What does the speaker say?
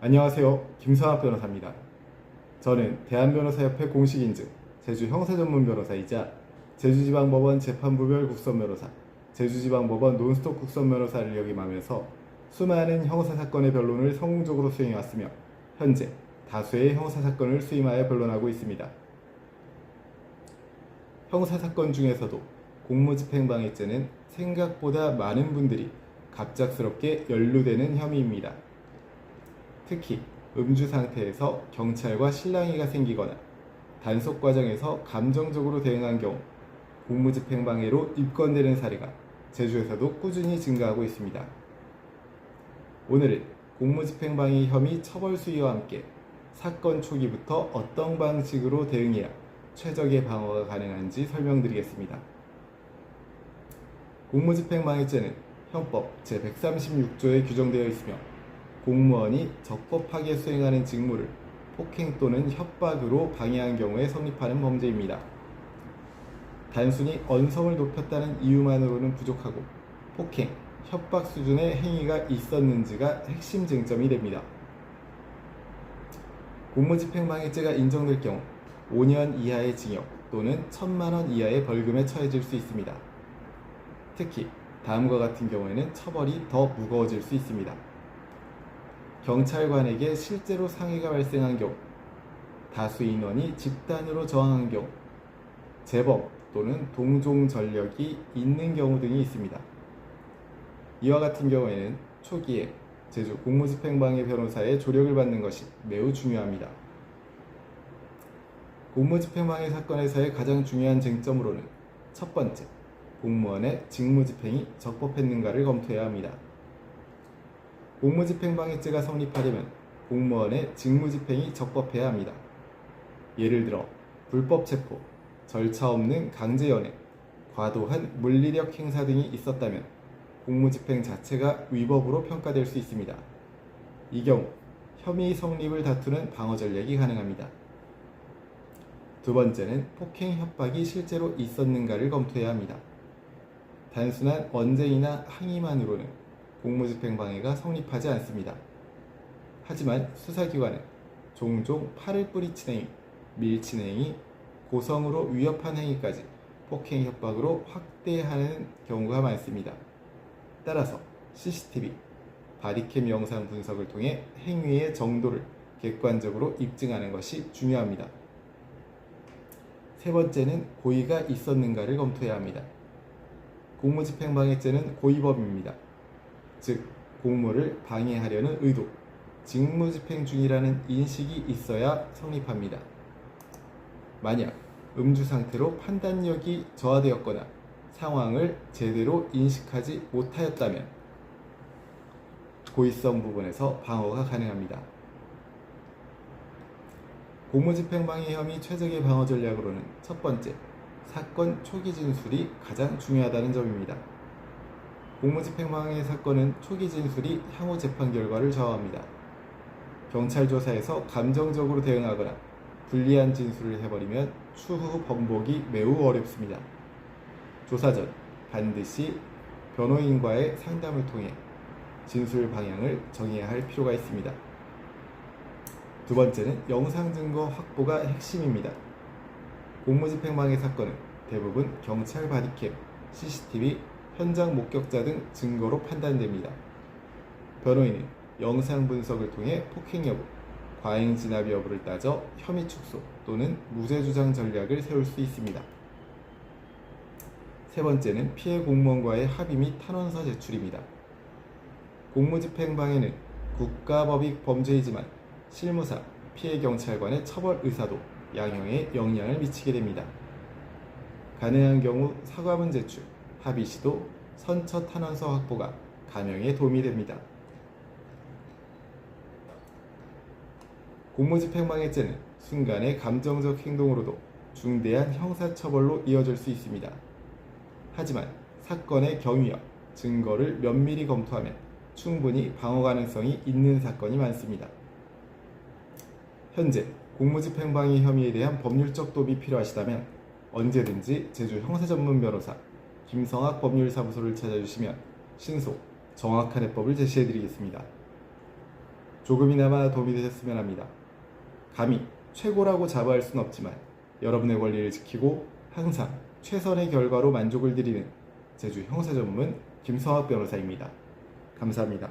안녕하세요. 김선학 변호사입니다. 저는 대한변호사협회 공식인증 제주 형사전문 변호사이자 제주지방법원 재판부별 국선변호사, 제주지방법원 논스톱 국선변호사를 역임하면서 수많은 형사사건의 변론을 성공적으로 수행해왔으며 현재 다수의 형사사건을 수임하여 변론하고 있습니다. 형사사건 중에서도 공무집행방해죄는 생각보다 많은 분들이 갑작스럽게 연루되는 혐의입니다. 특히 음주 상태에서 경찰과 실랑이가 생기거나 단속 과정에서 감정적으로 대응한 경우 공무집행방해로 입건되는 사례가 제주에서도 꾸준히 증가하고 있습니다. 오늘은 공무집행방해 혐의 처벌 수위와 함께 사건 초기부터 어떤 방식으로 대응해야 최적의 방어가 가능한지 설명드리겠습니다. 공무집행방해죄는 형법 제136조에 규정되어 있으며 공무원이 적법하게 수행하는 직무를 폭행 또는 협박으로 방해한 경우에 성립하는 범죄입니다. 단순히 언성을 높였다는 이유만으로는 부족하고 폭행, 협박 수준의 행위가 있었는지가 핵심 쟁점이 됩니다. 공무집행방해죄가 인정될 경우 5년 이하의 징역 또는 1,000만 원 이하의 벌금에 처해질 수 있습니다. 특히 다음과 같은 경우에는 처벌이 더 무거워질 수 있습니다. 경찰관에게 실제로 상해가 발생한 경우, 다수 인원이 집단으로 저항한 경우, 재범 또는 동종 전력이 있는 경우 등이 있습니다. 이와 같은 경우에는 초기에 제주 공무집행방해 변호사의 조력을 받는 것이 매우 중요합니다. 공무집행방해 사건에서의 가장 중요한 쟁점으로는 첫 번째, 공무원의 직무집행이 적법했는가를 검토해야 합니다. 공무집행방해죄가 성립하려면 공무원의 직무집행이 적법해야 합니다. 예를 들어 불법 체포, 절차 없는 강제연행, 과도한 물리력 행사 등이 있었다면 공무집행 자체가 위법으로 평가될 수 있습니다. 이 경우 혐의 성립을 다투는 방어 전략이 가능합니다. 두 번째는 폭행 협박이 실제로 있었는가를 검토해야 합니다. 단순한 언쟁이나 항의만으로는 공무집행방해가 성립하지 않습니다. 하지만 수사기관은 종종 팔을 뿌리친 행위, 밀친 행위, 고성으로 위협한 행위까지 폭행 협박으로 확대하는 경우가 많습니다. 따라서 CCTV, 바디캠 영상 분석을 통해 행위의 정도를 객관적으로 입증하는 것이 중요합니다. 세 번째는 고의가 있었는가를 검토해야 합니다. 공무집행방해죄는 고의범입니다. 즉, 공무를 방해하려는 의도, 직무집행 중이라는 인식이 있어야 성립합니다. 만약 음주 상태로 판단력이 저하되었거나 상황을 제대로 인식하지 못하였다면 고의성 부분에서 방어가 가능합니다. 공무집행방해 혐의 최적의 방어 전략으로는 첫 번째, 사건 초기 진술이 가장 중요하다는 점입니다. 공무집행방해 사건은 초기 진술이 향후 재판 결과를 좌우합니다. 경찰 조사에서 감정적으로 대응하거나 불리한 진술을 해버리면 추후 번복이 매우 어렵습니다. 조사 전 반드시 변호인과의 상담을 통해 진술 방향을 정해야 할 필요가 있습니다. 두 번째는 영상 증거 확보가 핵심입니다. 공무집행방해 사건은 대부분 경찰 바디캠, CCTV, 현장 목격자 등 증거로 판단됩니다. 변호인은 영상 분석을 통해 폭행 여부, 과잉 진압 여부를 따져 혐의 축소 또는 무죄 주장 전략을 세울 수 있습니다. 세 번째는 피해 공무원과의 합의 및 탄원서 제출입니다. 공무집행방해는 국가법익 범죄이지만 실무상 피해 경찰관의 처벌 의사도 양형에 영향을 미치게 됩니다. 가능한 경우 사과문 제출, 합의 시도, 선처 탄원서 확보가 감형에 도움이 됩니다. 공무집행방해죄는 순간의 감정적 행동으로도 중대한 형사처벌로 이어질 수 있습니다. 하지만 사건의 경위와 증거를 면밀히 검토하면 충분히 방어 가능성이 있는 사건이 많습니다. 현재 공무집행방해 혐의에 대한 법률적 도움이 필요하시다면 언제든지 제주 형사전문 변호사 김성학 법률사무소를 찾아주시면 신속, 정확한 해법을 제시해드리겠습니다. 조금이나마 도움이 되셨으면 합니다. 감히 최고라고 자부할 수는 없지만 여러분의 권리를 지키고 항상 최선의 결과로 만족을 드리는 제주 형사전문 김성학 변호사입니다. 감사합니다.